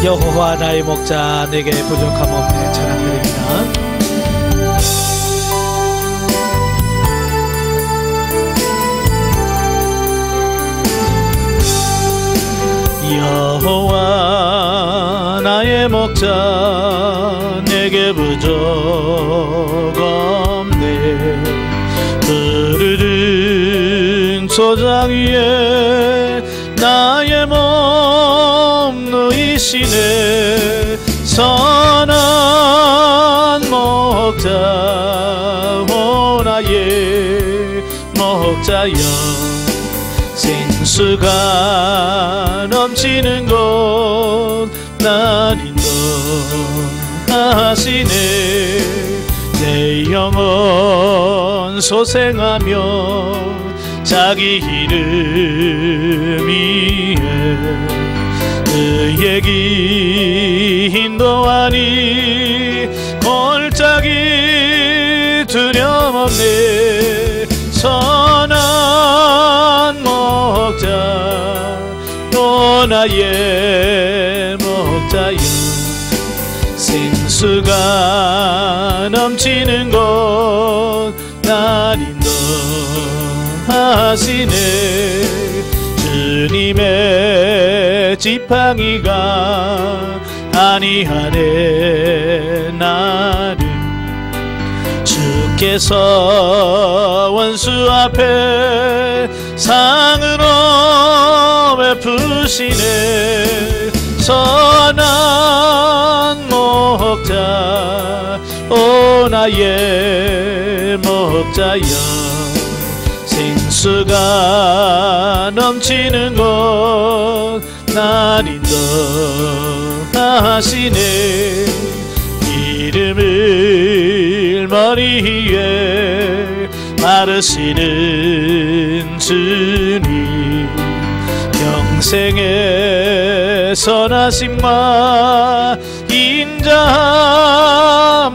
여호와 나의 목자 내게 부족함 없네. 찬양드립니다. 여호와 나의 목자 내게 부족 없네. 푸르른 초장 위에 나의 몸 누이시네. 선한 목자 오 나의 목자여 생수가 넘치는 곳 날 인도하시네. 내 영혼 소생하며 자기 이름 위에 그의 길 인도하니 골짜기 두려움없네. 선한 목자 또 나의 목자여 생수가 넘치는 곳 날 인도하시네. 주님의 지팡이가 아니하네. 나를 주께서 원수 앞에 상으로 베푸시네. 선한 목자 오 나의 목자여 생수가 넘치는 곳 날 인도하시네. 이름을 머리 위에 바르시는 주님 평생의 선하심과 인자함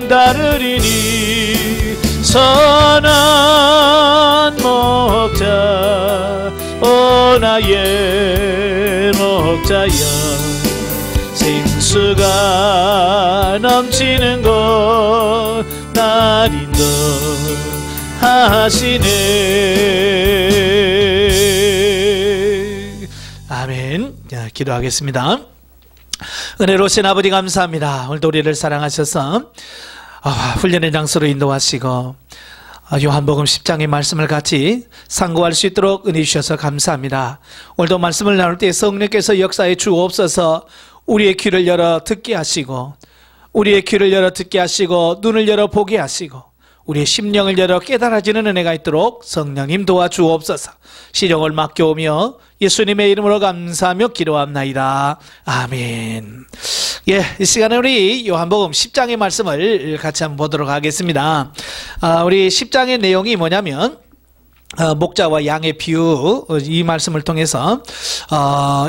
따르리니. 선한 목자 오 나의 목자여 생수가 넘치는 곳 날 인도하시네. 아멘. 자, 기도하겠습니다. 은혜로우신 아버지 감사합니다. 오늘도 우리를 사랑하셔서 훈련의 장소로 인도하시고 요한복음 10장의 말씀을 같이 상고할 수 있도록 은혜 주셔서 감사합니다. 오늘도 말씀을 나눌 때 성령께서 역사에 주옵소서. 우리의 귀를 열어 듣게 하시고 우리의 귀를 열어 듣게 하시고 눈을 열어 보게 하시고 우리의 심령을 열어 깨달아지는 은혜가 있도록 성령님 도와주옵소서. 시정을 맡겨오며 예수님의 이름으로 감사하며 기도합나이다. 아멘. 예, 이 시간에 우리 요한복음 10장의 말씀을 같이 한번 보도록 하겠습니다. 우리 10장의 내용이 뭐냐면 목자와 양의 비유, 이 말씀을 통해서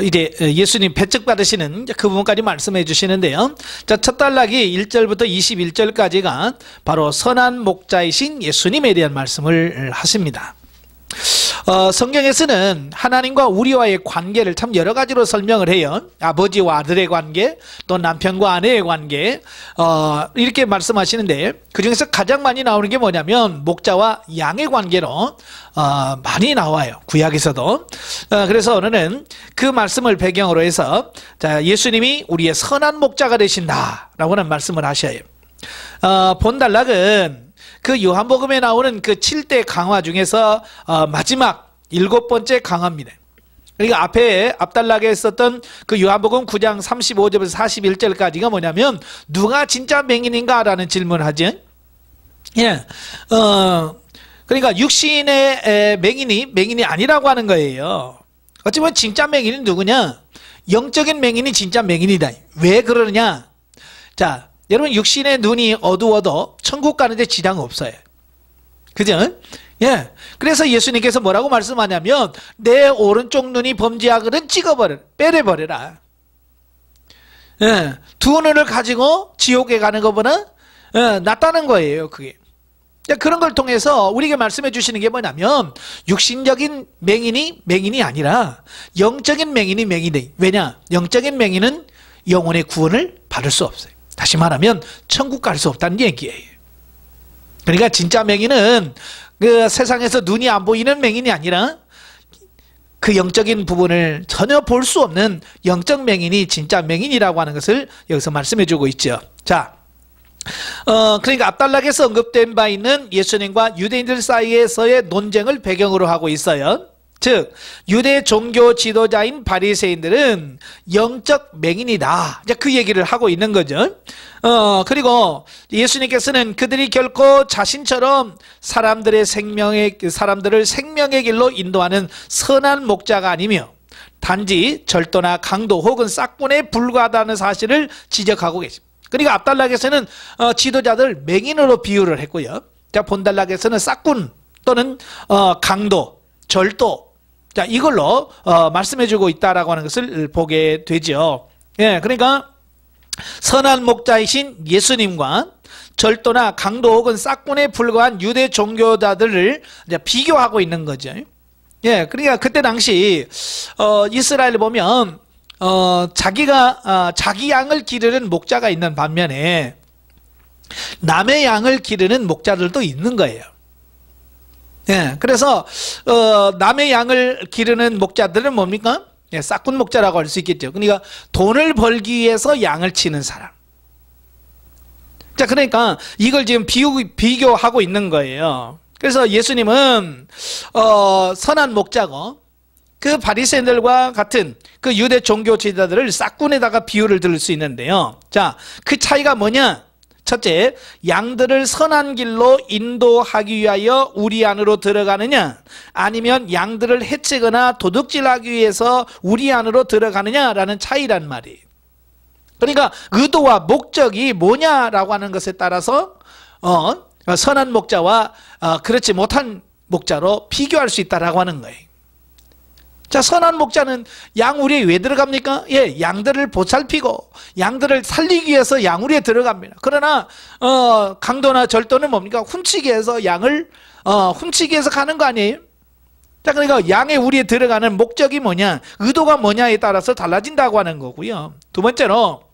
이제 예수님 배척 받으시는 그 부분까지 말씀해 주시는데요. 자, 첫 단락이 1절부터 21절까지가 바로 선한 목자이신 예수님에 대한 말씀을 하십니다. 성경에서는 하나님과 우리와의 관계를 참 여러 가지로 설명을 해요. 아버지와 아들의 관계, 또 남편과 아내의 관계, 이렇게 말씀하시는데 그중에서 가장 많이 나오는 게 뭐냐면 목자와 양의 관계로 많이 나와요. 구약에서도. 그래서 오늘은 그 말씀을 배경으로 해서 자, 예수님이 우리의 선한 목자가 되신다라고 하는 말씀을 하셔요. 본 단락은 그 요한복음에 나오는 그 7대 강화 중에서 마지막 7번째 강화입니다. 그러니까 앞단락에 있었던 그 요한복음 9장 35절에서 41절까지가 뭐냐면 누가 진짜 맹인인가 라는 질문을 하죠. 예, 그러니까 육신의 맹인이 아니라고 하는 거예요. 어찌 보면 진짜 맹인은 누구냐? 영적인 맹인이 진짜 맹인이다. 왜 그러느냐? 자, 여러분 육신의 눈이 어두워도 천국 가는데 지장 없어요. 그죠? 예. 그래서 예수님께서 뭐라고 말씀하냐면 내 오른쪽 눈이 범죄하거든 빼내버려라. 예. 두 눈을 가지고 지옥에 가는 것보다 낫다는 거예요. 그게. 그런 걸 통해서 우리에게 말씀해 주시는 게 뭐냐면 육신적인 맹인이 아니라 영적인 맹인이 맹인이. 왜냐? 영적인 맹인은 영혼의 구원을 받을 수 없어요. 다시 말하면 천국 갈 수 없다는 얘기예요. 그러니까 진짜 맹인은 그 세상에서 눈이 안 보이는 맹인이 아니라 그 영적인 부분을 전혀 볼 수 없는 영적 맹인이 진짜 맹인이라고 하는 것을 여기서 말씀해 주고 있죠. 자, 그러니까 앞단락에서 언급된 바 있는 예수님과 유대인들 사이에서의 논쟁을 배경으로 하고 있어요. 즉 유대 종교 지도자인 바리새인들은 영적 맹인이다, 이제 그 얘기를 하고 있는 거죠. 그리고 예수님께서는 그들이 결코 자신처럼 사람들을 생명의 길로 인도하는 선한 목자가 아니며 단지 절도나 강도 혹은 싹군에 불과하다는 사실을 지적하고 계십니다. 그러니까 앞단락에서는 지도자들 맹인으로 비유를 했고요. 자, 본단락에서는 싹군 또는 강도, 절도, 자, 이걸로 말씀해주고 있다라고 하는 것을 보게 되죠. 예, 그러니까 선한 목자이신 예수님과 절도나 강도 혹은 싹군에 불과한 유대 종교자들을 이제 비교하고 있는 거죠. 예, 그러니까 그때 당시 이스라엘을 보면 자기 양을 기르는 목자가 있는 반면에 남의 양을 기르는 목자들도 있는 거예요. 예, 그래서 남의 양을 기르는 목자들은 뭡니까? 예, 싹군 목자라고 할 수 있겠죠. 그러니까 돈을 벌기 위해서 양을 치는 사람. 자, 그러니까 이걸 지금 비교하고 있는 거예요. 그래서 예수님은 선한 목자고 그 바리새인들과 같은 그 유대 종교 지도자들을 싹군에다가 비유를 들을 수 있는데요. 자, 그 차이가 뭐냐? 첫째, 양들을 선한 길로 인도하기 위하여 우리 안으로 들어가느냐, 아니면 양들을 해치거나 도둑질하기 위해서 우리 안으로 들어가느냐라는 차이란 말이에요. 그러니까 의도와 목적이 뭐냐라고 하는 것에 따라서 선한 목자와 그렇지 못한 목자로 비교할 수 있다라고 하는 거예요. 자, 선한 목자는 양우리에 왜 들어갑니까? 예, 양들을 보살피고 양들을 살리기 위해서 양우리에 들어갑니다. 그러나 강도나 절도는 뭡니까? 훔치기 위해서 양을 훔치기 위해서 가는 거 아니에요? 자, 그러니까 양의 우리에 들어가는 목적이 뭐냐, 의도가 뭐냐에 따라서 달라진다고 하는 거고요. 두 번째로,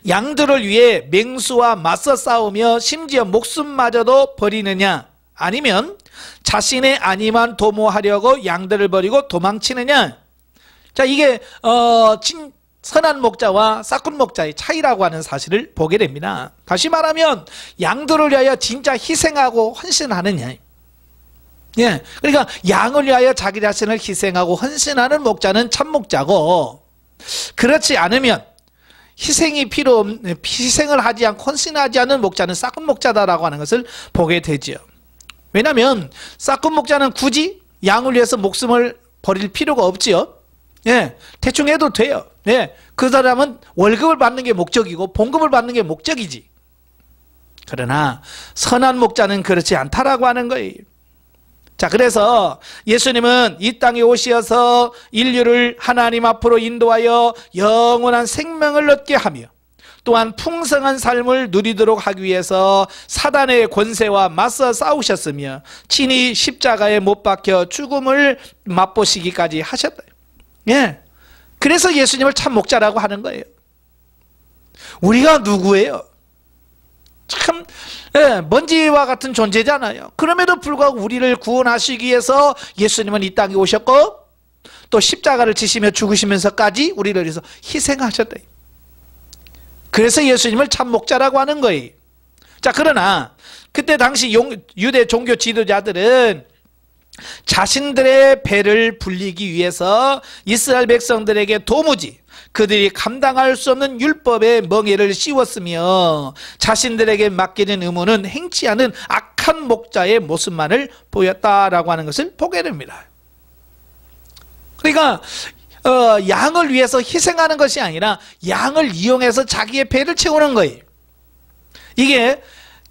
양들을 위해 맹수와 맞서 싸우며 심지어 목숨마저도 버리느냐, 아니면 자신의 안위만 도모하려고 양들을 버리고 도망치느냐. 자, 이게 선한 목자와 싹군 목자의 차이라고 하는 사실을 보게 됩니다. 다시 말하면 양들을 위하여 진짜 희생하고 헌신하느냐. 예, 그러니까 양을 위하여 자기 자신을 희생하고 헌신하는 목자는 참 목자고, 그렇지 않으면 희생을 하지 않고 헌신하지 않는 목자는 싹군 목자다라고 하는 것을 보게 되죠. 왜냐하면 싹군 목자는 굳이 양을 위해서 목숨을 버릴 필요가 없지요. 예, 대충 해도 돼요. 예, 그 사람은 월급을 받는 게 목적이고 봉급을 받는 게 목적이지. 그러나 선한 목자는 그렇지 않다라고 하는 거예요. 자, 그래서 예수님은 이 땅에 오셔서 인류를 하나님 앞으로 인도하여 영원한 생명을 얻게 하며 또한 풍성한 삶을 누리도록 하기 위해서 사단의 권세와 맞서 싸우셨으며 친히 십자가에 못 박혀 죽음을 맛보시기까지 하셨다. 예, 그래서 예수님을 참 목자라고 하는 거예요. 우리가 누구예요? 참 먼지와 같은 존재잖아요. 그럼에도 불구하고 우리를 구원하시기 위해서 예수님은 이 땅에 오셨고 또 십자가를 지시며 죽으시면서까지 우리를 위해서 희생하셨다. 그래서 예수님을 참 목자라고 하는 거예요. 자, 그러나 그때 당시 유대 종교 지도자들은 자신들의 배를 불리기 위해서 이스라엘 백성들에게 도무지 그들이 감당할 수 없는 율법의 멍에를 씌웠으며 자신들에게 맡기는 의무는 행치 않은 악한 목자의 모습만을 보였다라고 하는 것을 보게 됩니다. 그러니까 양을 위해서 희생하는 것이 아니라 양을 이용해서 자기의 배를 채우는 거예요. 이게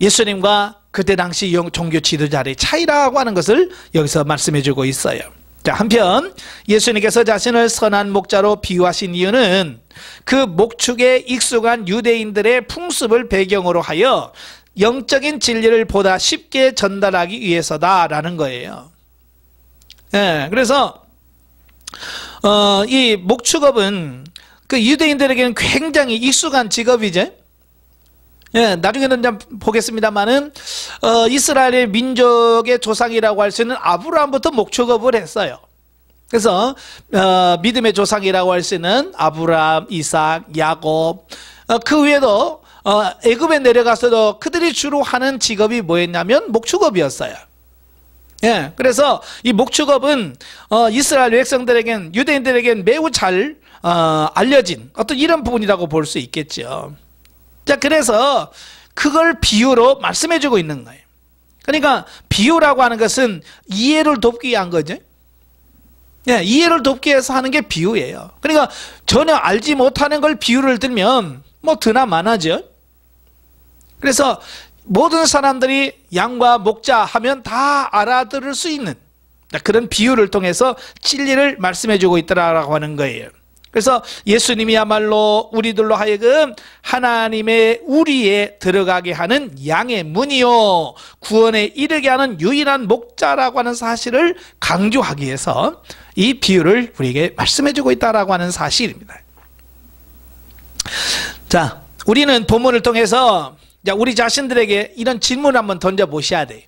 예수님과 그때 당시 종교 지도자의 차이라고 하는 것을 여기서 말씀해 주고 있어요. 자, 한편 예수님께서 자신을 선한 목자로 비유하신 이유는 그 목축에 익숙한 유대인들의 풍습을 배경으로 하여 영적인 진리를 보다 쉽게 전달하기 위해서다라는 거예요. 예, 그래서 이 목축업은 그 유대인들에게는 굉장히 익숙한 직업이죠. 예, 나중에는 좀 보겠습니다만은 이스라엘의 민족의 조상이라고 할 수 있는 아브라함부터 목축업을 했어요. 그래서 믿음의 조상이라고 할 수 있는 아브라함, 이삭, 야곱, 그 외에도 애굽에 내려가서도 그들이 주로 하는 직업이 뭐였냐면 목축업이었어요. 예, 그래서 이 목축업은 이스라엘 백성들에겐, 유대인들에겐 매우 잘 알려진 어떤 이런 부분이라고 볼 수 있겠죠. 자, 그래서 그걸 비유로 말씀해주고 있는 거예요. 그러니까 비유라고 하는 것은 이해를 돕기 위한 거죠. 예, 이해를 돕기 위해서 하는 게 비유예요. 그러니까 전혀 알지 못하는 걸 비유를 들면 뭐 드나 마나죠. 그래서 모든 사람들이 양과 목자 하면 다 알아들을 수 있는 그런 비유를 통해서 진리를 말씀해주고 있더라고 하는 거예요. 그래서 예수님이야말로 우리들로 하여금 하나님의 우리에 들어가게 하는 양의 문이요 구원에 이르게 하는 유일한 목자라고 하는 사실을 강조하기 위해서 이 비유를 우리에게 말씀해주고 있다라고 하는 사실입니다. 자, 우리는 본문을 통해서 우리 자신들에게 이런 질문을 한번 던져보셔야 돼요.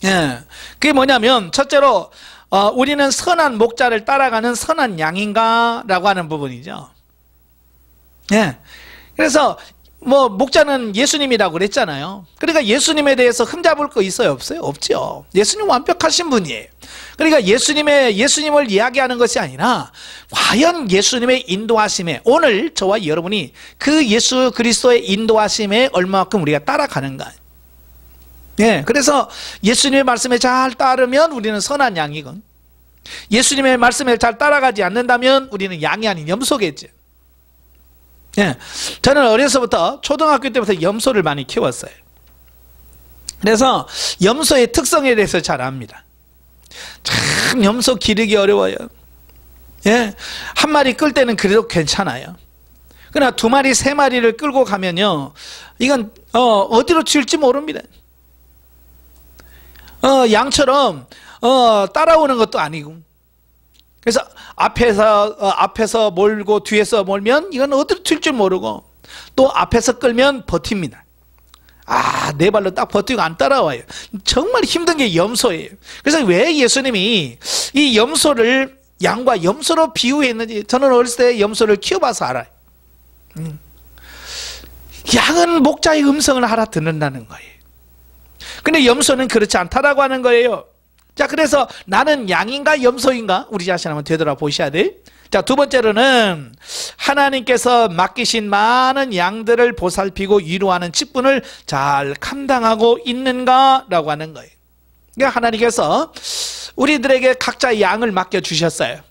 예, 그게 뭐냐면 첫째로 우리는 선한 목자를 따라가는 선한 양인가? 라고 하는 부분이죠. 예. 그래서 뭐 목자는 예수님이라고 그랬잖아요. 그러니까 예수님에 대해서 흠잡을 거 있어요? 없어요? 없죠. 예수님 완벽하신 분이에요. 그러니까 예수님을 이야기하는 것이 아니라 과연 예수님의 인도하심에 오늘 저와 여러분이 그 예수 그리스도의 인도하심에 얼마만큼 우리가 따라가는가. 예, 그래서 예수님의 말씀에 잘 따르면 우리는 선한 양이건 예수님의 말씀에 잘 따라가지 않는다면 우리는 양이 아닌 염소겠죠. 예, 저는 어려서부터 초등학교 때부터 염소를 많이 키웠어요. 그래서 염소의 특성에 대해서 잘 압니다. 참 염소 기르기 어려워요. 예, 한 마리 끌 때는 그래도 괜찮아요. 그러나 두 마리, 세 마리를 끌고 가면요, 이건 어디로 튈지 모릅니다. 양처럼 따라오는 것도 아니고, 그래서 앞에서 몰고 뒤에서 몰면 이건 어디로 튈지 모르고 또 앞에서 끌면 버팁니다. 네 발로 딱 버티고 안 따라와요. 정말 힘든 게 염소예요. 그래서 왜 예수님이 이 염소를 양과 염소로 비유했는지 저는 어렸을 때 염소를 키워봐서 알아요. 양은 목자의 음성을 알아듣는다는 거예요. 근데 염소는 그렇지 않다라고 하는 거예요. 자, 그래서 나는 양인가 염소인가 우리 자신 한번 되돌아보셔야 돼. 자, 두 번째로는 하나님께서 맡기신 많은 양들을 보살피고 위로하는 직분을 잘 감당하고 있는가 라고 하는 거예요. 그러니까 하나님께서 우리들에게 각자 양을 맡겨주셨어요.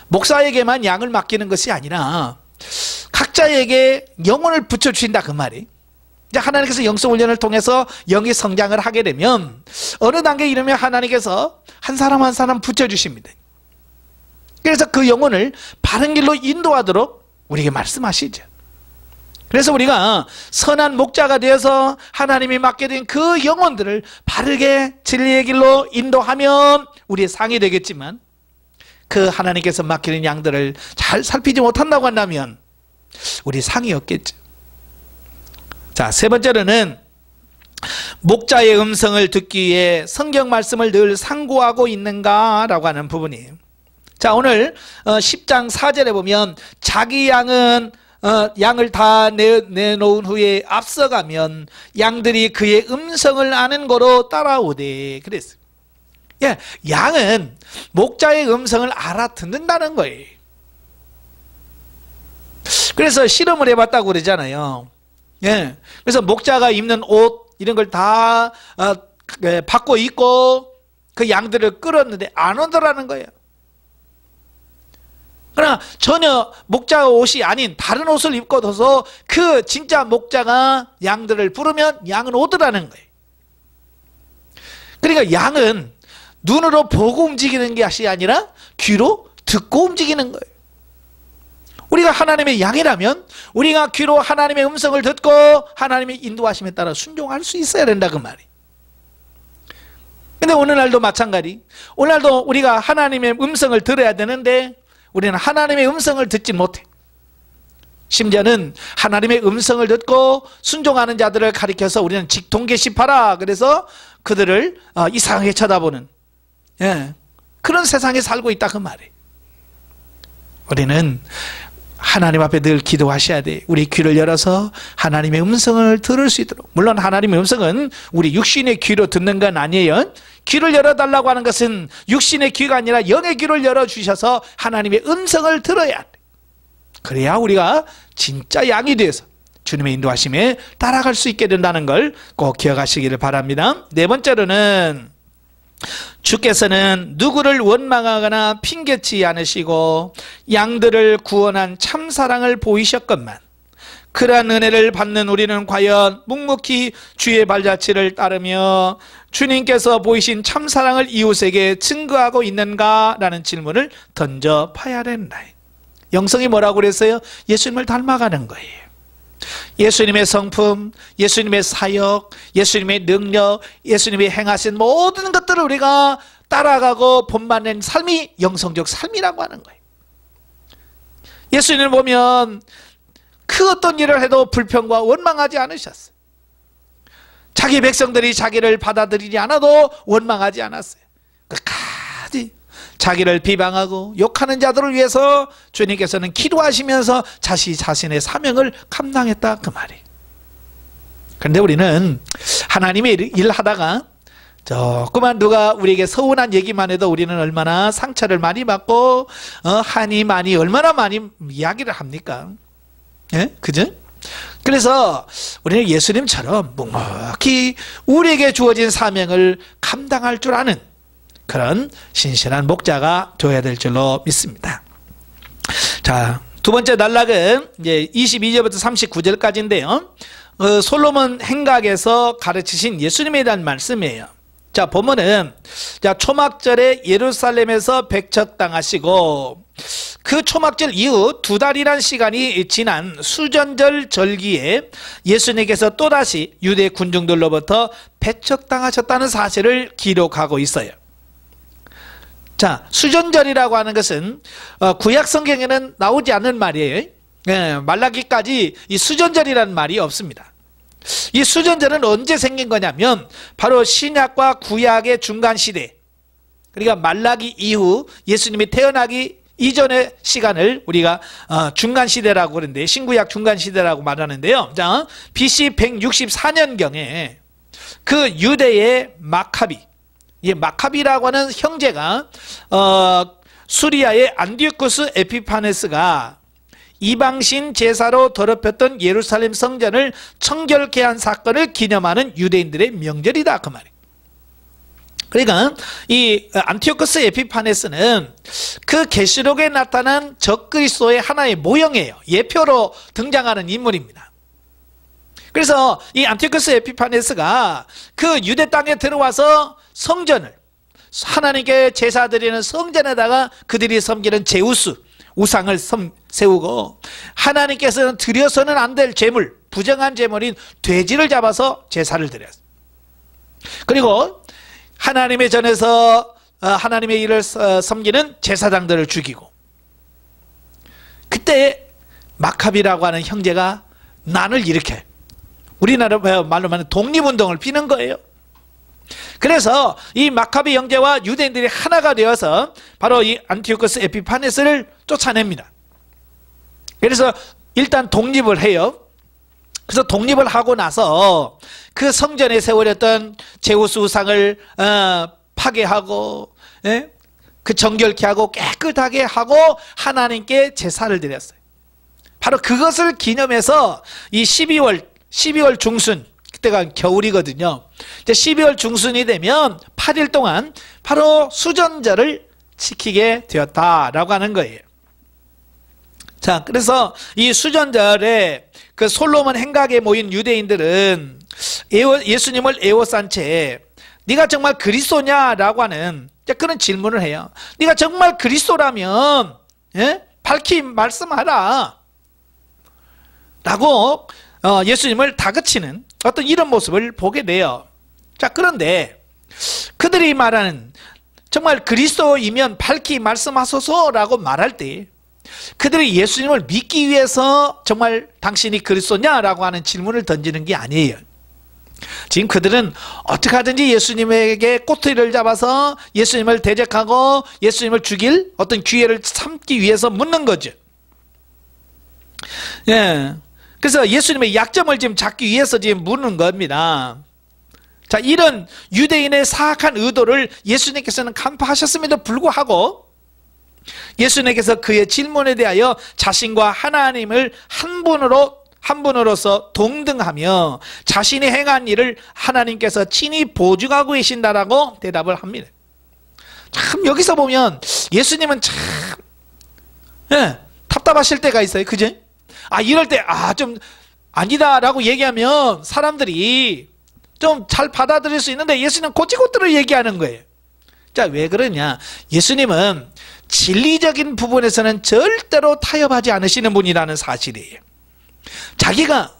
목사에게만 양을 맡기는 것이 아니라 각자에게 영혼을 붙여주신다 그 말이. 하나님께서 영성훈련을 통해서 영의 성장을 하게 되면 어느 단계에 이르면 하나님께서 한 사람 한 사람 붙여주십니다. 그래서 그 영혼을 바른 길로 인도하도록 우리에게 말씀하시죠. 그래서 우리가 선한 목자가 되어서 하나님이 맡겨진 그 영혼들을 바르게 진리의 길로 인도하면 우리의 상이 되겠지만 그 하나님께서 맡기는 양들을 잘 살피지 못한다고 한다면 우리 상이 없겠죠. 자, 세 번째로는 목자의 음성을 듣기 위해 성경 말씀을 늘 상고하고 있는가라고 하는 부분이에요. 자, 오늘 10장 4절에 보면 자기 양은 양을 다 내놓은 후에 앞서가면 양들이 그의 음성을 아는 거로 따라오되 그랬어요. 예, 양은 목자의 음성을 알아듣는다는 거예요. 그래서 실험을 해봤다고 그러잖아요. 예, 그래서 목자가 입는 옷 이런 걸 다 받고 입고 그 양들을 끌었는데 안 오더라는 거예요. 그러나 전혀 목자 옷이 아닌 다른 옷을 입고 둬서 그 진짜 목자가 양들을 부르면 양은 오더라는 거예요. 그러니까 양은 눈으로 보고 움직이는 것이 아니라 귀로 듣고 움직이는 거예요. 우리가 하나님의 양이라면 우리가 귀로 하나님의 음성을 듣고 하나님의 인도하심에 따라 순종할 수 있어야 된다 그 말이. 근데 오늘날도 마찬가지. 오늘날도 우리가 하나님의 음성을 들어야 되는데 우리는 하나님의 음성을 듣지 못해. 심지어는 하나님의 음성을 듣고 순종하는 자들을 가리켜서 우리는 직통계시파라, 그래서 그들을 이상하게 쳐다보는, 그런 세상에 살고 있다 그 말이에요. 우리는 하나님 앞에 늘 기도하셔야 돼. 우리 귀를 열어서 하나님의 음성을 들을 수 있도록. 물론 하나님의 음성은 우리 육신의 귀로 듣는 건 아니에요. 귀를 열어달라고 하는 것은 육신의 귀가 아니라 영의 귀를 열어주셔서 하나님의 음성을 들어야 돼. 그래야 우리가 진짜 양이 되어서 주님의 인도하심에 따라갈 수 있게 된다는 걸 꼭 기억하시기를 바랍니다. 네 번째로는 주께서는 누구를 원망하거나 핑계치 않으시고 양들을 구원한 참사랑을 보이셨건만 그러한 은혜를 받는 우리는 과연 묵묵히 주의 발자취를 따르며 주님께서 보이신 참사랑을 이웃에게 증거하고 있는가? 라는 질문을 던져 파야 된다. 영성이 뭐라고 그랬어요? 예수님을 닮아가는 거예요. 예수님의 성품, 예수님의 사역, 예수님의 능력, 예수님이 행하신 모든 것들을 우리가 따라가고 본받는 삶이 영성적 삶이라고 하는 거예요. 예수님을 보면 그 어떤 일을 해도 불평과 원망하지 않으셨어요. 자기 백성들이 자기를 받아들이지 않아도 원망하지 않았어요. 끝까지 자기를 비방하고 욕하는 자들을 위해서 주님께서는 기도하시면서 자신의 사명을 감당했다 그 말이에요. 그런데 우리는 하나님의 일을 하다가 조그만 누가 우리에게 서운한 얘기만 해도 우리는 얼마나 상처를 많이 받고 한이 많이 얼마나 많이 이야기를 합니까? 그죠? 그래서 우리는 예수님처럼 묵묵히 우리에게 주어진 사명을 감당할 줄 아는 그런 신실한 목자가 되어야 될 줄로 믿습니다. 자, 두 번째 단락은 이제 22절부터 39절까지인데요. 솔로몬 행각에서 가르치신 예수님에 대한 말씀이에요. 자, 보면은 초막절에 예루살렘에서 백척당하시고 그 초막절 이후 2달이란 시간이 지난 수전절 절기에 예수님께서 또다시 유대 군중들로부터 배척당하셨다는 사실을 기록하고 있어요. 자, 수전절이라고 하는 것은 구약 성경에는 나오지 않는 말이에요. 말라기까지 이 수전절이라는 말이 없습니다. 이 수전절은 언제 생긴 거냐면 바로 신약과 구약의 중간 시대, 그러니까 말라기 이후 예수님이 태어나기 이전의 시간을 우리가 중간 시대라고 그러는데, 신구약 중간 시대라고 말하는데요. 자, BC 164년경에 그 유대의 마카비, 이 마카비라고 하는 형제가 수리아의 안티오쿠스 에피파네스가 이방신 제사로 더럽혔던 예루살렘 성전을 청결케 한 사건을 기념하는 유대인들의 명절이다 그 말이에요. 그러니까 이 안티오쿠스 에피파네스는 그 계시록에 나타난 적그리스도의 하나의 모형이에요. 예표로 등장하는 인물입니다. 그래서 이 안티오쿠스 에피파네스가 그 유대 땅에 들어와서 성전을, 하나님께 제사 드리는 성전에다가 그들이 섬기는 제우스 우상을 세우고, 하나님께서는 드려서는 안 될 제물, 부정한 제물인 돼지를 잡아서 제사를 드렸어요. 그리고 하나님의 전에서 하나님의 일을 섬기는 제사장들을 죽이고, 그때 마카비라고 하는 형제가 난을 일으켜, 우리나라 말로 말하면 독립운동을 피는 거예요. 그래서 이 마카비 형제와 유대인들이 하나가 되어서 바로 이 안티오쿠스 에피파네스를 쫓아냅니다. 그래서 일단 독립을 해요. 그래서 독립을 하고 나서 그 성전에 세워졌던 제우스 우상을 파괴하고, 그 정결케 하고 깨끗하게 하고 하나님께 제사를 드렸어요. 바로 그것을 기념해서 이 12월 중순, 그때가 겨울이거든요. 이제 12월 중순이 되면 8일 동안 바로 수전절을 지키게 되었다라고 하는 거예요. 자, 그래서 이 수전절에 그 솔로몬 행각에 모인 유대인들은 예수님을 에워싼 채 네가 정말 그리스도냐라고 하는 그런 질문을 해요. 네가 정말 그리스도라면 밝히 말씀하라 라고 예수님을 다그치는 어떤 이런 모습을 보게 돼요. 자, 그런데 그들이 말하는 정말 그리스도이면 밝히 말씀하소서라고 말할 때 그들이 예수님을 믿기 위해서 정말 당신이 그리스도냐라고 하는 질문을 던지는 게 아니에요. 지금 그들은 어떻게 하든지 예수님에게 꼬투리를 잡아서 예수님을 대적하고 예수님을 죽일 어떤 기회를 삼기 위해서 묻는 거죠. 예. 그래서 예수님의 약점을 지금 잡기 위해서 지금 묻는 겁니다. 자, 이런 유대인의 사악한 의도를 예수님께서는 간파하셨음에도 불구하고 예수님께서 그의 질문에 대하여 자신과 하나님을 한 분으로서 동등하며 자신이 행한 일을 하나님께서 친히 보증하고 계신다라고 대답을 합니다. 참 여기서 보면 예수님은 참 답답하실 때가 있어요. 그죠? 이럴 때 좀 아니다라고 얘기하면 사람들이 좀 잘 받아들일 수 있는데 예수님은 곧지곧대로 얘기하는 거예요. 자, 왜 그러냐? 예수님은 진리적인 부분에서는 절대로 타협하지 않으시는 분이라는 사실이에요. 자기가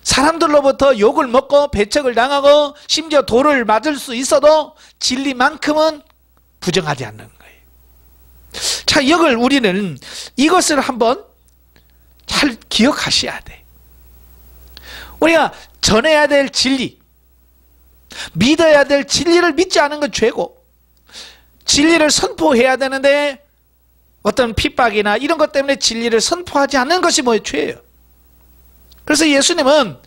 사람들로부터 욕을 먹고 배척을 당하고 심지어 돌을 맞을 수 있어도 진리만큼은 부정하지 않는 거예요. 자, 이것을 한번 잘 기억하셔야 돼. 우리가 전해야 될 진리, 믿어야 될 진리를 믿지 않은 건 죄고, 진리를 선포해야 되는데 어떤 핍박이나 이런 것 때문에 진리를 선포하지 않는 것이 죄예요. 그래서 예수님은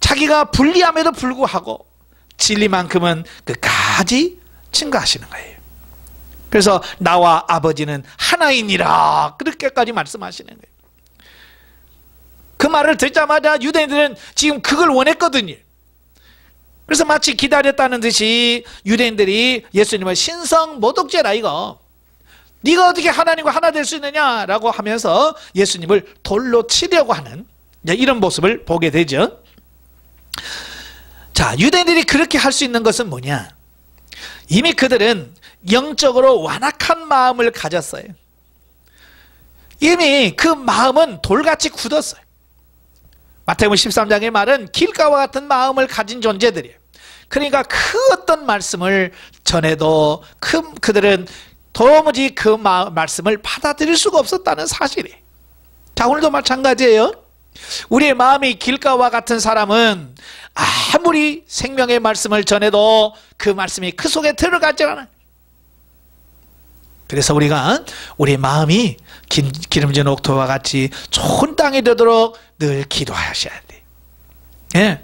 자기가 불리함에도 불구하고 진리만큼은 끝까지 증거하시는 거예요. 그래서 나와 아버지는 하나이니라 그렇게까지 말씀하시는 거예요. 그 말을 듣자마자 유대인들은 지금 그걸 원했거든요. 그래서 마치 기다렸다는 듯이 유대인들이 예수님을 신성 모독죄라 이거, 네가 어떻게 하나님과 하나 될 수 있느냐라고 하면서 예수님을 돌로 치려고 하는 이런 모습을 보게 되죠. 자, 유대인들이 그렇게 할 수 있는 것은 뭐냐? 이미 그들은 영적으로 완악한 마음을 가졌어요. 이미 그 마음은 돌같이 굳었어요. 마태복음 13장의 말은 길가와 같은 마음을 가진 존재들이에요. 그러니까 그 어떤 말씀을 전해도 그들은 도무지 그 말씀을 받아들일 수가 없었다는 사실이에요. 자, 오늘도 마찬가지예요. 우리의 마음이 길가와 같은 사람은 아무리 생명의 말씀을 전해도 그 말씀이 그 속에 들어가지 않아요. 그래서 우리가 우리의 마음이 기름진 옥토와 같이 좋은 땅이 되도록 늘 기도하셔야 돼요. 예.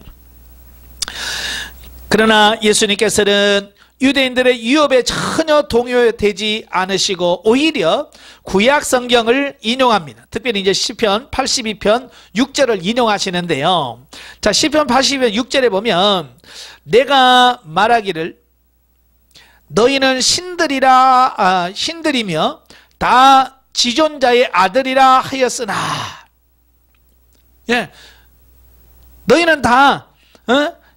그러나 예수님께서는 유대인들의 유업에 전혀 동요되지 않으시고 오히려 구약 성경을 인용합니다. 특별히 이제 시편 82편 6절을 인용하시는데요. 자, 시편 82편 6절에 보면 내가 말하기를 너희는 신들이며 다 지존자의 아들이라 하였으나, 예, 너희는 다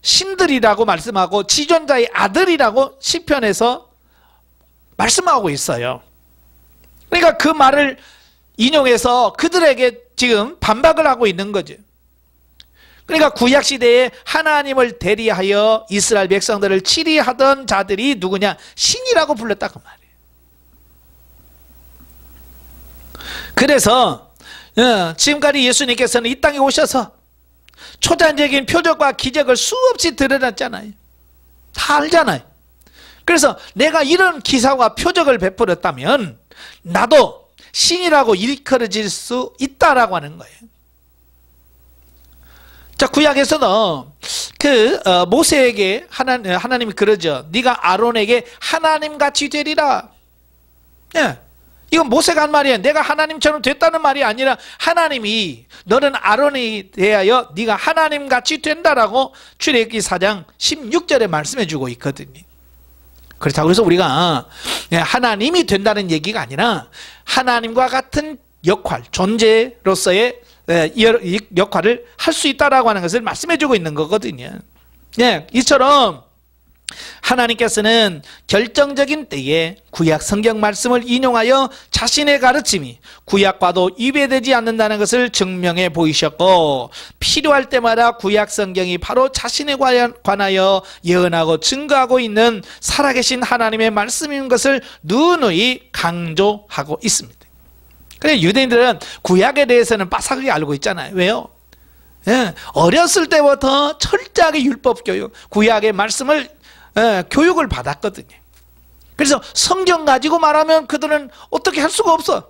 신들이라고 말씀하고 지존자의 아들이라고 시편에서 말씀하고 있어요. 그러니까 그 말을 인용해서 그들에게 지금 반박을 하고 있는 거죠. 그러니까 구약시대에 하나님을 대리하여 이스라엘 백성들을 치리하던 자들이 누구냐? 신이라고 불렀다 그 말이에요. 그래서 지금까지 예수님께서는 이 땅에 오셔서 초자연적인 표적과 기적을 수없이 드러났잖아요. 다 알잖아요. 그래서 내가 이런 기사와 표적을 베풀었다면 나도 신이라고 일컬어질 수 있다라고 하는 거예요. 자, 구약에서는 모세에게 하나님이 그러죠. 네가 아론에게 하나님같이 되리라. 예. 이건 모세가 한 말이에요. 내가 하나님처럼 됐다는 말이 아니라 하나님이 너는 아론에 대하여 네가 하나님같이 된다라고 출애굽기 4장 16절에 말씀해 주고 있거든요. 그렇다고 해서 우리가 하나님이 된다는 얘기가 아니라 하나님과 같은 역할, 존재로서의 역할을 할 수 있다라고 하는 것을 말씀해 주고 있는 거거든요. 예, 이처럼 하나님께서는 결정적인 때에 구약 성경 말씀을 인용하여 자신의 가르침이 구약과도 위배되지 않는다는 것을 증명해 보이셨고, 필요할 때마다 구약 성경이 바로 자신에 관하여 예언하고 증거하고 있는 살아계신 하나님의 말씀인 것을 누누이 강조하고 있습니다. 그래서 유대인들은 구약에 대해서는 빠삭하게 알고 있잖아요. 왜요? 어렸을 때부터 철저하게 율법 교육, 구약의 말씀을 교육을 받았거든요. 그래서 성경 가지고 말하면 그들은 어떻게 할 수가 없어.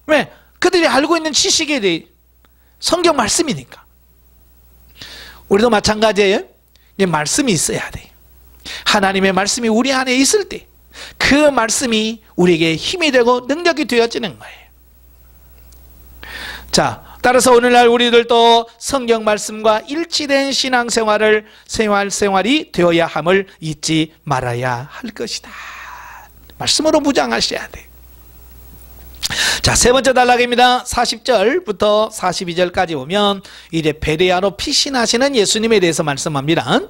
왜? 그들이 알고 있는 지식에 대해 성경 말씀이니까. 우리도 마찬가지예요. 말씀이 있어야 돼. 하나님의 말씀이 우리 안에 있을 때 그 말씀이 우리에게 힘이 되고 능력이 되어지는 거예요. 자, 따라서 오늘날 우리들도 성경 말씀과 일치된 생활이 되어야 함을 잊지 말아야 할 것이다. 말씀으로 무장하셔야 돼. 자, 세 번째 단락입니다. 40절부터 42절까지 보면 이제 베레아로 피신하시는 예수님에 대해서 말씀합니다.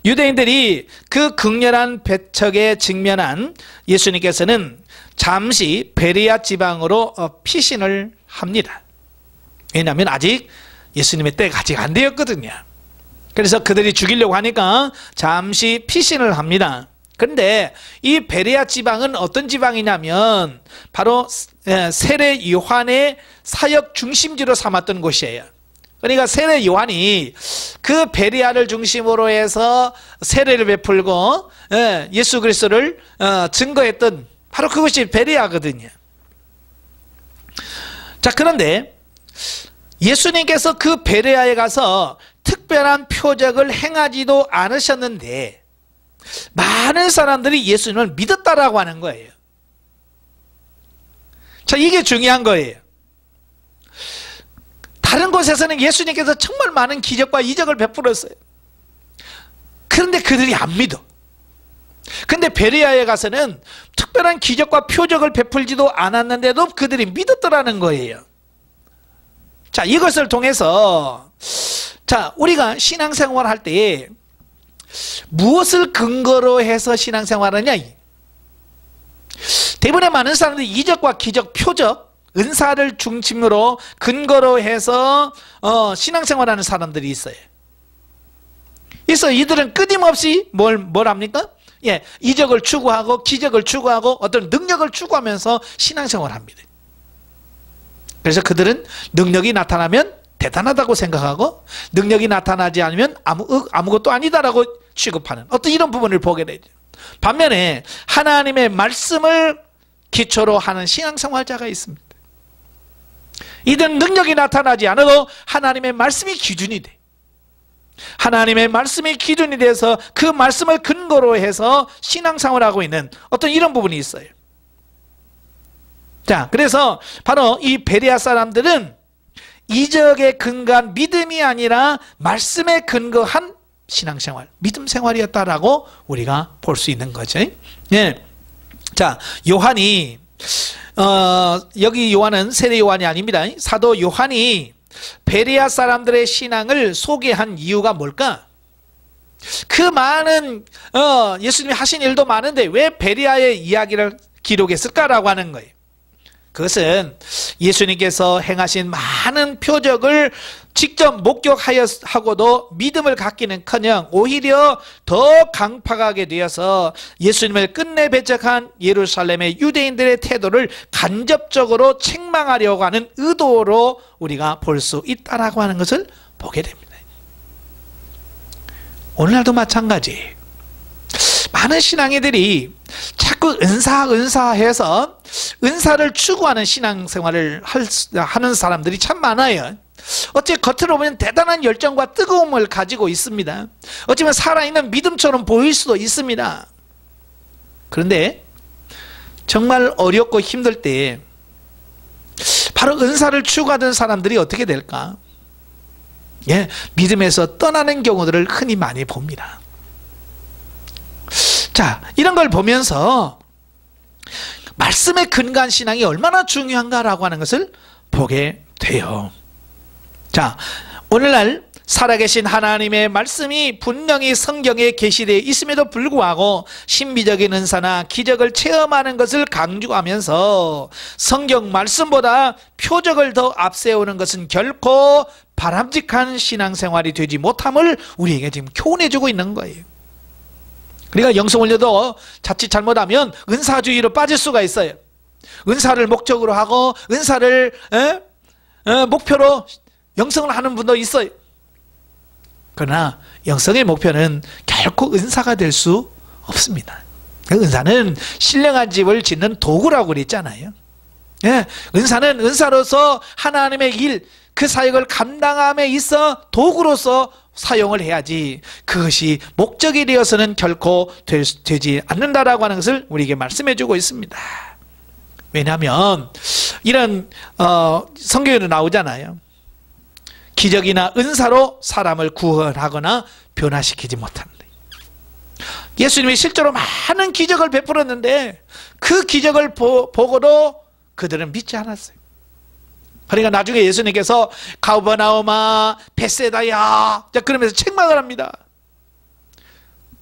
유대인들이 그 극렬한 배척에 직면한 예수님께서는 잠시 베레아 지방으로 피신을 합니다. 왜냐하면 아직 예수님의 때가 아직 안 되었거든요. 그래서 그들이 죽이려고 하니까 잠시 피신을 합니다. 그런데 이 베레아 지방은 어떤 지방이냐면 바로 세례 요한의 사역 중심지로 삼았던 곳이에요. 그러니까 세례 요한이 그 베레아를 중심으로 해서 세례를 베풀고 예수 그리스도를 증거했던 바로 그것이 베레아거든요. 자, 그런데 예수님께서 그 베레아에 가서 특별한 표적을 행하지도 않으셨는데 많은 사람들이 예수님을 믿었다라고 하는 거예요. 자, 이게 중요한 거예요. 다른 곳에서는 예수님께서 정말 많은 기적과 이적을 베풀었어요. 그런데 그들이 안 믿어. 근데 베레아에 가서는 특별한 기적과 표적을 베풀지도 않았는데도 그들이 믿었더라는 거예요. 자, 이것을 통해서 우리가 신앙생활 할 때 무엇을 근거로 해서 신앙생활을 하냐? 대부분의 많은 사람들이 이적과 기적, 표적, 은사를 중심으로 근거로 해서 신앙생활하는 사람들이 있어요. 그래서 이들은 끊임없이 뭘 합니까? 이적을 추구하고 기적을 추구하고 어떤 능력을 추구하면서 신앙생활합니다. 그래서 그들은 능력이 나타나면 대단하다고 생각하고 능력이 나타나지 않으면 아무것도 아니다라고 취급하는 어떤 이런 부분을 보게 되죠. 반면에 하나님의 말씀을 기초로 하는 신앙생활자가 있습니다. 이들은 능력이 나타나지 않아도 하나님의 말씀이 기준이 돼. 하나님의 말씀이 기준이 돼서 그 말씀을 근거로 해서 신앙생활하고 있는 어떤 이런 부분이 있어요. 자, 그래서 바로 이 베레아 사람들은 이적에 근거한 믿음이 아니라 말씀에 근거한 신앙생활, 믿음 생활이었다라고 우리가 볼 수 있는 거죠. 자, 요한이 여기 요한은 세례 요한이 아닙니다. 사도 요한이 베레아 사람들의 신앙을 소개한 이유가 뭘까? 그 많은 예수님이 하신 일도 많은데 왜 베레아의 이야기를 기록했을까라고 하는 거예요. 그것은 예수님께서 행하신 많은 표적을 직접 목격하고도 믿음을 갖기는커녕 오히려 더 강팍하게 되어서 예수님을 끝내 배척한 예루살렘의 유대인들의 태도를 간접적으로 책망하려고 하는 의도로 우리가 볼 수 있다라고 하는 것을 보게 됩니다. 오늘날도 마찬가지. 많은 신앙인들이 자꾸 은사해서 은사를 추구하는 신앙생활을 하는 사람들이 참 많아요. 어째 겉으로 보면 대단한 열정과 뜨거움을 가지고 있습니다. 어쩌면 살아있는 믿음처럼 보일 수도 있습니다. 그런데 정말 어렵고 힘들 때 바로 은사를 추구하던 사람들이 어떻게 될까? 믿음에서 떠나는 경우들을 흔히 많이 봅니다. 자, 이런 걸 보면서 말씀에 근거한 신앙이 얼마나 중요한가라고 하는 것을 보게 돼요. 자, 오늘날 살아계신 하나님의 말씀이 분명히 성경에 게시되어 있음에도 불구하고 신비적인 은사나 기적을 체험하는 것을 강조하면서 성경 말씀보다 표적을 더 앞세우는 것은 결코 바람직한 신앙생활이 되지 못함을 우리에게 지금 교훈해주고 있는 거예요. 그러니까 영성훈련도 자칫 잘못하면 은사주의로 빠질 수가 있어요. 은사를 목적으로 하고 은사를 목표로 영성을 하는 분도 있어요. 그러나 영성의 목표는 결코 은사가 될 수 없습니다. 은사는 신령한 집을 짓는 도구라고 그랬잖아요. 예, 은사는 은사로서 하나님의 일, 그 사역을 감당함에 있어 도구로서 사용을 해야지 그것이 목적이 되어서는 결코 되지 않는다라고 하는 것을 우리에게 말씀해 주고 있습니다. 왜냐하면 이런 성경에도 나오잖아요. 기적이나 은사로 사람을 구원하거나 변화시키지 못한다. 예수님이 실제로 많은 기적을 베풀었는데 그 기적을 보고도 그들은 믿지 않았어요. 그러니까 나중에 예수님께서 가버나움아 벳세다야 그러면서 책망을 합니다.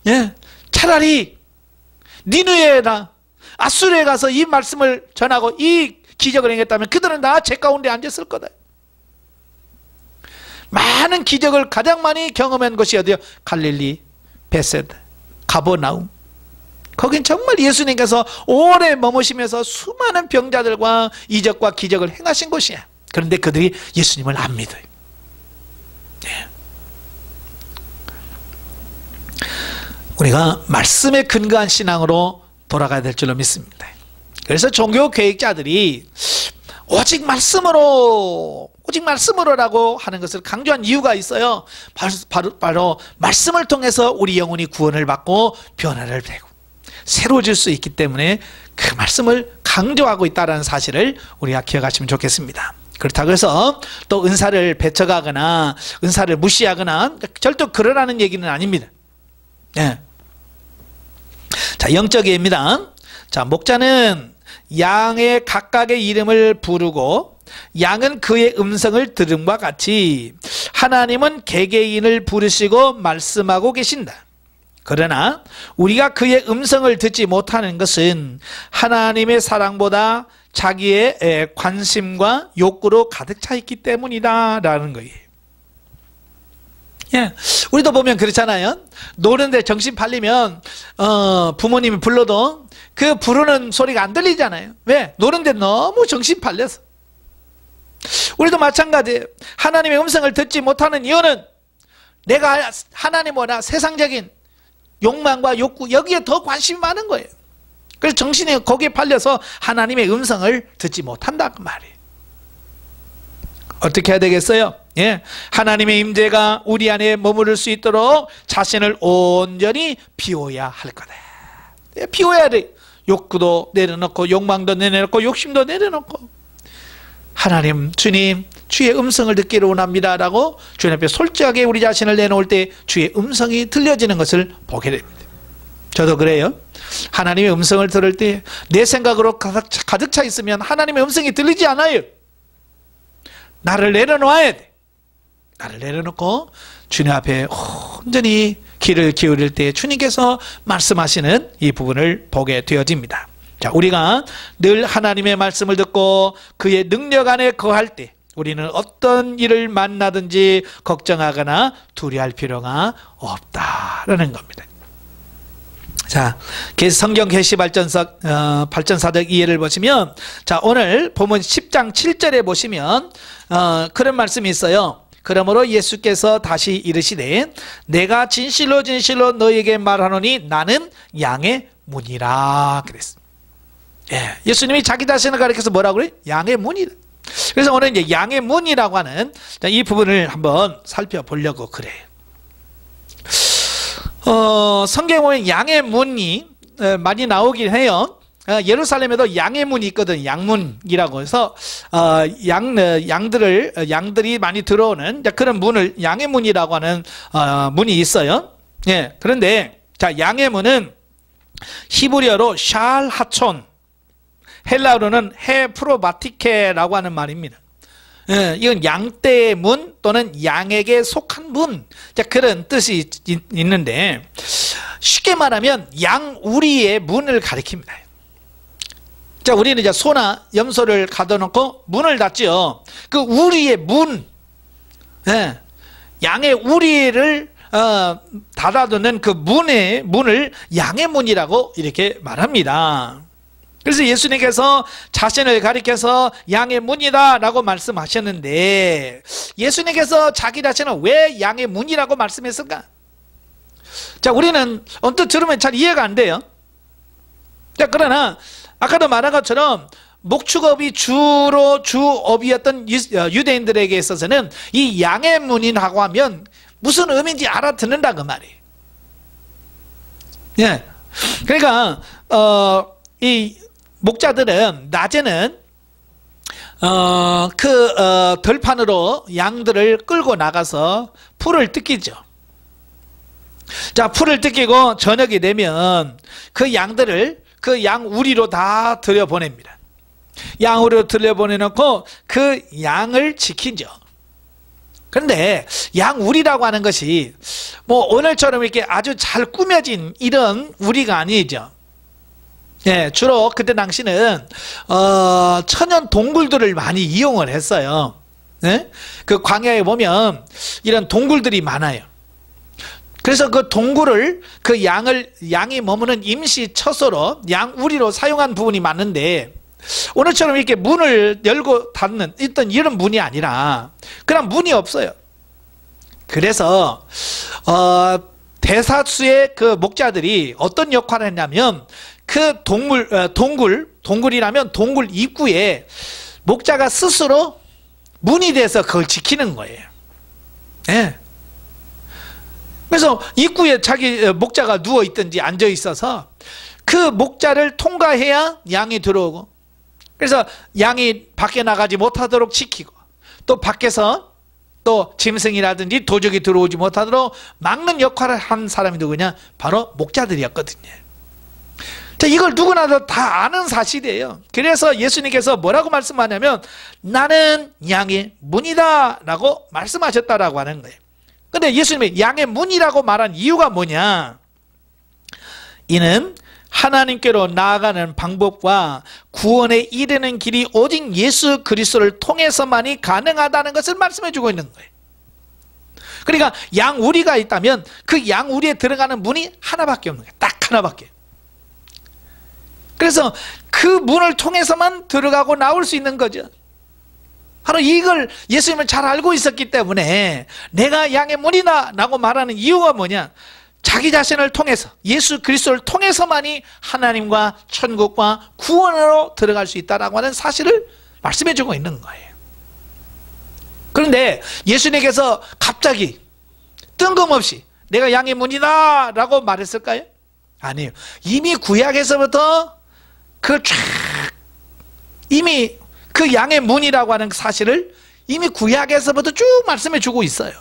예, 차라리 니느웨나 아수르에 가서 이 말씀을 전하고 이 기적을 행했다면 그들은 다 제 가운데 앉았을 거다. 많은 기적을 가장 많이 경험한 곳이 어디요? 갈릴리, 벳세다, 가버나움. 거긴 정말 예수님께서 오래 머무시면서 수많은 병자들과 이적과 기적을 행하신 곳이야. 그런데 그들이 예수님을 안 믿어요. 네. 우리가 말씀에 근거한 신앙으로 돌아가야 될 줄로 믿습니다. 그래서 종교 계획자들이 오직 말씀으로라고 하는 것을 강조한 이유가 있어요. 바로 말씀을 통해서 우리 영혼이 구원을 받고 변화를 되고 새로워질 수 있기 때문에 그 말씀을 강조하고 있다는 사실을 우리가 기억하시면 좋겠습니다. 그렇다고 해서 또 은사를 배척하거나 은사를 무시하거나 절대 그러라는 얘기는 아닙니다. 네. 자, 영적 예입니다. 자, 목자는 양의 각각의 이름을 부르고 양은 그의 음성을 들음과 같이 하나님은 개개인을 부르시고 말씀하고 계신다. 그러나 우리가 그의 음성을 듣지 못하는 것은 하나님의 사랑보다 자기의 관심과 욕구로 가득 차 있기 때문이다 라는 거예요. 예, 우리도 보면 그렇잖아요. 노는데 정신 팔리면 부모님이 불러도 그 부르는 소리가 안 들리잖아요. 왜? 노는데 너무 정신 팔려서. 우리도 마찬가지예요. 하나님의 음성을 듣지 못하는 이유는 내가 하나님보다 세상적인 욕망과 욕구 여기에 더 관심이 많은 거예요. 그래서 정신이 거기에 팔려서 하나님의 음성을 듣지 못한다 그 말이에요. 어떻게 해야 되겠어요? 예, 하나님의 임재가 우리 안에 머무를 수 있도록 자신을 온전히 비워야 할 거다. 예, 비워야 돼. 욕구도 내려놓고 욕망도 내려놓고 욕심도 내려놓고 하나님 주님 주의 음성을 듣기를 원합니다 라고 주님 앞에 솔직하게 우리 자신을 내놓을 때 주의 음성이 들려지는 것을 보게 됩니다. 저도 그래요. 하나님의 음성을 들을 때 내 생각으로 가득 차 있으면 하나님의 음성이 들리지 않아요. 나를 내려놓아야 돼. 나를 내려놓고 주님 앞에 온전히 귀를 기울일 때 주님께서 말씀하시는 이 부분을 보게 되어집니다. 자, 우리가 늘 하나님의 말씀을 듣고 그의 능력 안에 거할 때 우리는 어떤 일을 만나든지 걱정하거나 두려워할 필요가 없다라는 겁니다. 자, 성경 계시 발전사적 이해를 보시면, 자, 오늘 본문 10장 7절에 보시면 그런 말씀이 있어요. 그러므로 예수께서 다시 이르시되 내가 진실로 진실로 너에게 말하노니 나는 양의 문이라 그랬습니다. 예, 예수님이 자기 자신을 가리켜서 뭐라고 그래요? 양의 문이다. 그래서 오늘 이제 양의 문이라고 하는 이 부분을 한번 살펴보려고 그래요. 성경에 보면 양의 문이 많이 나오긴 해요. 예루살렘에도 양의 문이 있거든. 양문이라고 해서 양들이 많이 들어오는 그런 문을 양의 문이라고 하는 문이 있어요. 예, 그런데 자, 양의 문은 히브리어로 샬 하촌, 헬라어로는 헤 프로바티케라고 하는 말입니다. 이건 양떼의 문 또는 양에게 속한 문, 자, 그런 뜻이 있는데 쉽게 말하면 양우리의 문을 가리킵니다. 자, 우리는 이제 소나 염소를 가둬놓고 문을 닫죠. 그 우리의 문, 양의 우리를 닫아두는 그 문을 양의 문이라고 이렇게 말합니다. 그래서 예수님께서 자신을 가리켜서 양의 문이다 라고 말씀하셨는데, 예수님께서 자기 자신을 왜 양의 문이라고 말씀했을까? 자, 우리는 언뜻 들으면 잘 이해가 안 돼요. 자, 그러나 아까도 말한 것처럼 목축업이 주로 주업이었던 유대인들에게 있어서는 이 양의 문이라고 하면 무슨 의미인지 알아듣는다 그 말이에요. 예. 그러니까 이 목자들은 낮에는 들판으로 양들을 끌고 나가서 풀을 뜯기죠. 자, 풀을 뜯기고 저녁이 되면 그 양들을 그 양우리로 다 들여보냅니다. 양우리로 들여보내놓고 그 양을 지키죠. 그런데 양우리라고 하는 것이 뭐 오늘처럼 이렇게 아주 잘 꾸며진 이런 우리가 아니죠. 예, 주로 그때 당시는 천연 동굴들을 많이 이용을 했어요. 예? 그 광야에 보면 이런 동굴들이 많아요. 그래서 그 동굴을 그 양이 머무는 임시 처소로 양우리로 사용한 부분이 많은데, 오늘처럼 이렇게 문을 열고 닫는 이런 문이 아니라 그런 문이 없어요. 그래서 대다수의 그 목자들이 어떤 역할을 했냐면, 그 동굴이라면 동굴 입구에 목자가 스스로 문이 돼서 그걸 지키는 거예요. 예. 그래서 입구에 자기 목자가 누워 있든지 앉아 있어서 그 목자를 통과해야 양이 들어오고, 그래서 양이 밖에 나가지 못하도록 지키고, 또 밖에서 또 짐승이라든지 도적이 들어오지 못하도록 막는 역할을 한 사람이 누구냐? 바로 목자들이었거든요. 자, 이걸 누구나도 다 아는 사실이에요. 그래서 예수님께서 뭐라고 말씀하냐면 나는 양의 문이다 라고 말씀하셨다라고 하는 거예요. 근데 예수님이 양의 문이라고 말한 이유가 뭐냐? 이는 하나님께로 나아가는 방법과 구원에 이르는 길이 오직 예수 그리스도를 통해서만이 가능하다는 것을 말씀해 주고 있는 거예요. 그러니까 양우리가 있다면 그 양우리에 들어가는 문이 하나밖에 없는 거예요. 딱 하나밖에. 그래서 그 문을 통해서만 들어가고 나올 수 있는 거죠. 바로 이걸 예수님을 잘 알고 있었기 때문에 내가 양의 문이다 라고 말하는 이유가 뭐냐? 자기 자신을 통해서, 예수 그리스도를 통해서만이 하나님과 천국과 구원으로 들어갈 수 있다라고 하는 사실을 말씀해 주고 있는 거예요. 그런데 예수님께서 갑자기 뜬금없이 내가 양의 문이다 라고 말했을까요? 아니에요. 이미 구약에서부터 이미 그 양의 문이라고 하는 사실을 이미 구약에서부터 쭉 말씀해 주고 있어요.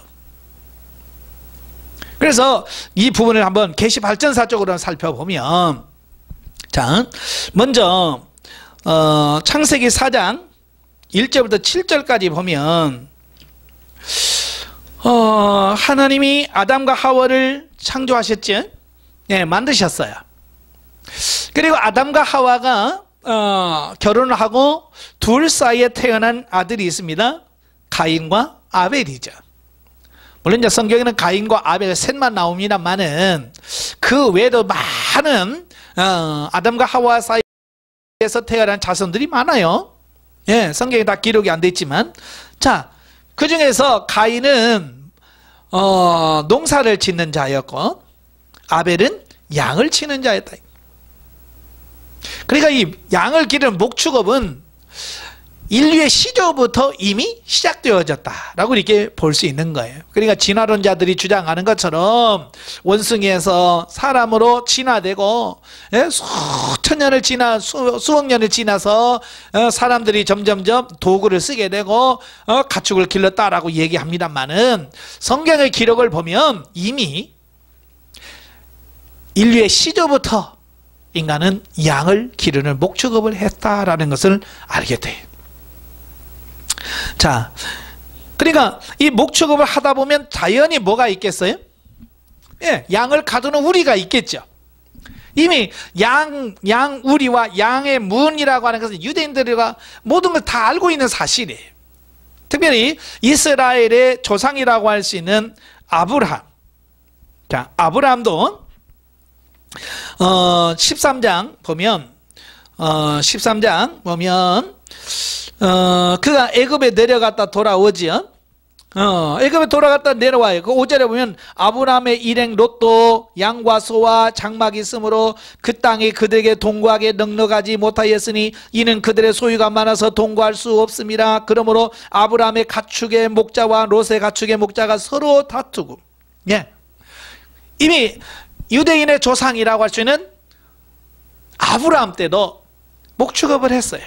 그래서 이 부분을 한번 계시 발전사적으로 살펴보면, 자, 먼저 창세기 4장 1절부터 7절까지 보면 하나님이 아담과 하와를 창조하셨죠. 네, 만드셨어요. 그리고 아담과 하와가 결혼을 하고 둘 사이에 태어난 아들이 있습니다. 가인과 아벨이죠. 물론 이제 성경에는 가인과 아벨 셋만 나옵니다만은 그 외에도 많은 아담과 하와 사이에서 태어난 자손들이 많아요. 예, 성경에 다 기록이 안 돼 있지만, 자, 그 중에서 가인은 농사를 짓는 자였고 아벨은 양을 치는 자였다. 그러니까 이 양을 기르는 목축업은 인류의 시조부터 이미 시작되어졌다라고 이렇게 볼 수 있는 거예요. 그러니까 진화론자들이 주장하는 것처럼 원숭이에서 사람으로 진화되고 수천 년을 수억 년을 지나서 사람들이 점점점 도구를 쓰게 되고 가축을 길렀다라고 얘기합니다만은 성경의 기록을 보면 이미 인류의 시조부터 인간은 양을 기르는 목축업을 했다라는 것을 알게 돼요. 자, 그러니까 이 목축업을 하다 보면 자연히 뭐가 있겠어요? 예, 양을 가두는 우리가 있겠죠. 이미 양우리와 양의 문이라고 하는 것은 유대인들과 모든 걸 다 알고 있는 사실이에요. 특별히 이스라엘의 조상이라고 할 수 있는 아브라함. 자, 아브라함도 13장 보면 13장 보면 그가 애굽에 내려갔다 돌아오지요. 애굽에 돌아갔다 내려와요. 그 5절에 보면 아브라함의 일행 롯도 양과 소와 장막이 있으므로 그 땅이 그들에게 동거하게 넉넉하지 못하였으니 이는 그들의 소유가 많아서 동거할 수 없습니다. 그러므로 아브라함의 가축의 목자와 롯의 가축의 목자가 서로 다투고, 예, 이미 유대인의 조상이라고 할 수 있는 아브라함 때도 목축업을 했어요.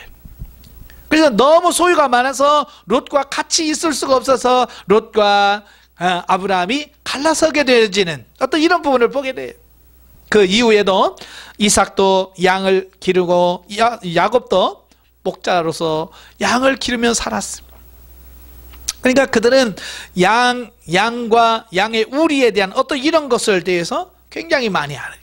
그래서 너무 소유가 많아서 롯과 같이 있을 수가 없어서 롯과 아브라함이 갈라서게 되어지는 어떤 이런 부분을 보게 돼요. 그 이후에도 이삭도 양을 기르고 야곱도 목자로서 양을 기르며 살았습니다. 그러니까 그들은 양과 양의 우리에 대한 어떤 이런 것을 대해서 굉장히 많이 알아요.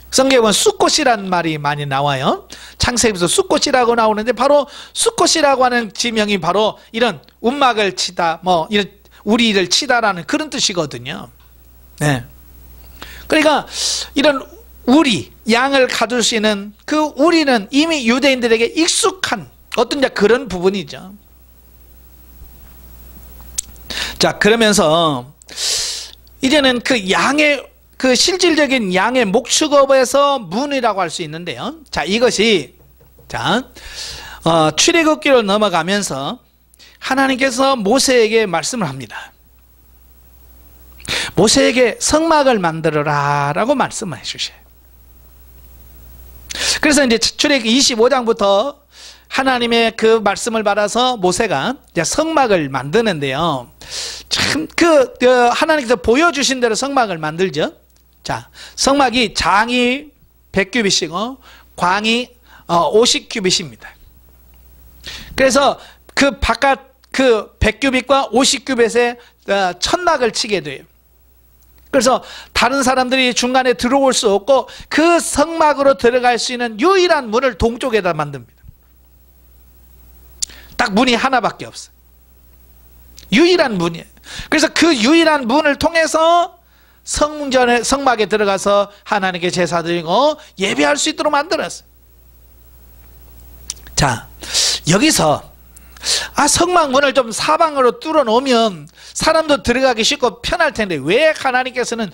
성경은 숫꽃이라는 말이 많이 나와요. 창세기에서 숫꽃이라고 나오는데 바로 숫꽃이라고 하는 지명이 바로 이런 움막을 치다, 뭐 이런 우리를 치다라는 그런 뜻이거든요. 네. 그러니까 이런 우리, 양을 가둘 수 있는 그 우리는 이미 유대인들에게 익숙한 어떤 그런 부분이죠. 자, 그러면서 이제는 그 양의 그 실질적인 양의 목축업에서 문이라고 할 수 있는데요. 자, 이것이 출애굽기로 넘어가면서 하나님께서 모세에게 말씀을 합니다. 모세에게 성막을 만들어라 라고 말씀을 해주셔요. 그래서 이제 출애굽기 25장부터 하나님의 그 말씀을 받아서 모세가 이제 성막을 만드는데요. 참 하나님께서 보여주신 대로 성막을 만들죠. 자, 성막이 장이 100규빗이고 광이 50규빗입니다. 그래서 그 바깥 그 100규빗과 50규빗에 천막을 치게 돼요. 그래서 다른 사람들이 중간에 들어올 수 없고 그 성막으로 들어갈 수 있는 유일한 문을 동쪽에다 만듭니다. 딱 문이 하나밖에 없어요. 유일한 문이에요. 그래서 그 유일한 문을 통해서 성막에 들어가서 하나님께 제사 드리고 예배할 수 있도록 만들었어요. 자, 여기서 성막 문을 좀 사방으로 뚫어 놓으면 사람도 들어가기 쉽고 편할 텐데 왜 하나님께서는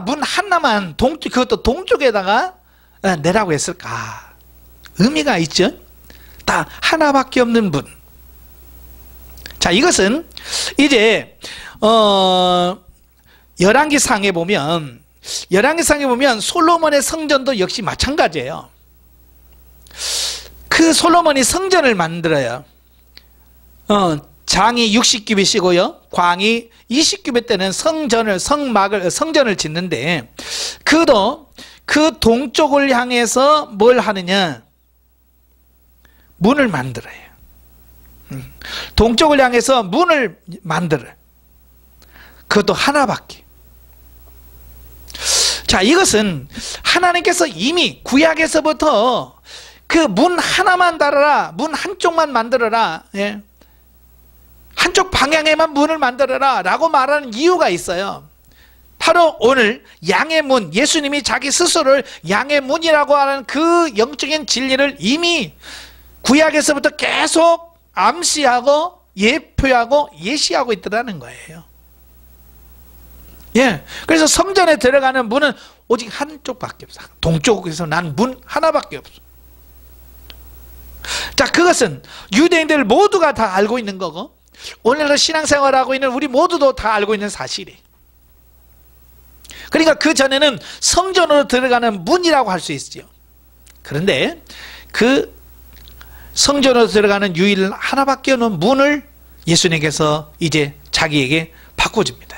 문 하나만 그것도 동쪽에다가 내라고 했을까? 의미가 있죠. 다 하나밖에 없는 문. 자, 이것은 이제 열왕기상에 보면 솔로몬의 성전도 역시 마찬가지예요. 그 솔로몬이 성전을 만들어요. 장이 60규빗이고요. 광이 20규빗 때는 성전을 짓는데 그도 그 동쪽을 향해서 뭘 하느냐? 문을 만들어요. 동쪽을 향해서 문을 만들어요. 그것도 하나밖에. 자, 이것은 하나님께서 이미 구약에서부터 그 문 하나만 달아라, 문 한쪽만 만들어라, 예? 한쪽 방향에만 문을 만들어라 라고 말하는 이유가 있어요. 바로 오늘 양의 문, 예수님이 자기 스스로를 양의 문이라고 하는 그 영적인 진리를 이미 구약에서부터 계속 암시하고 예표하고 예시하고 있더라는 거예요. 예, 그래서 성전에 들어가는 문은 오직 한쪽밖에 없어. 동쪽에서 난 문 하나밖에 없어. 자, 그것은 유대인들 모두가 다 알고 있는 거고 오늘도 신앙생활하고 있는 우리 모두도 다 알고 있는 사실이에요. 그러니까 그 전에는 성전으로 들어가는 문이라고 할 수 있죠. 그런데 그 성전으로 들어가는 유일 하나밖에 없는 문을 예수님께서 이제 자기에게 바꿔줍니다.